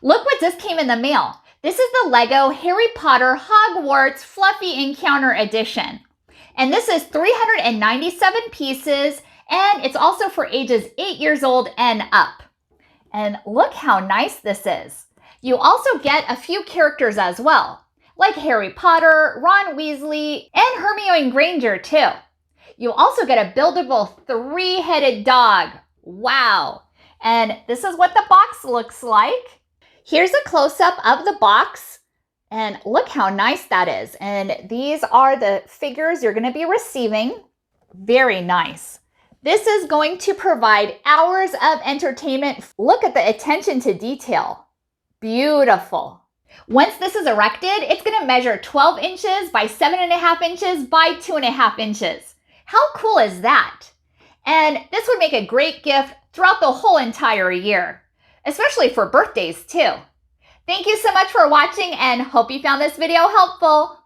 Look what just came in the mail. This is the Lego Harry Potter Hogwarts Fluffy Encounter Edition. And this is 397 pieces, and it's also for ages 8 years old and up. And look how nice this is. You also get a few characters as well, like Harry Potter, Ron Weasley, and Hermione Granger too. You also get a buildable 3-headed dog. Wow. And this is what the box looks like. Here's a close-up of the box. And look how nice that is. And these are the figures you're going to be receiving. Very nice. This is going to provide hours of entertainment. Look at the attention to detail. Beautiful. Once this is erected, it's going to measure 12 inches by 7.5 inches by 2.5 inches. How cool is that? And this would make a great gift throughout the whole entire year, especially for birthdays too. Thank you so much for watching and hope you found this video helpful.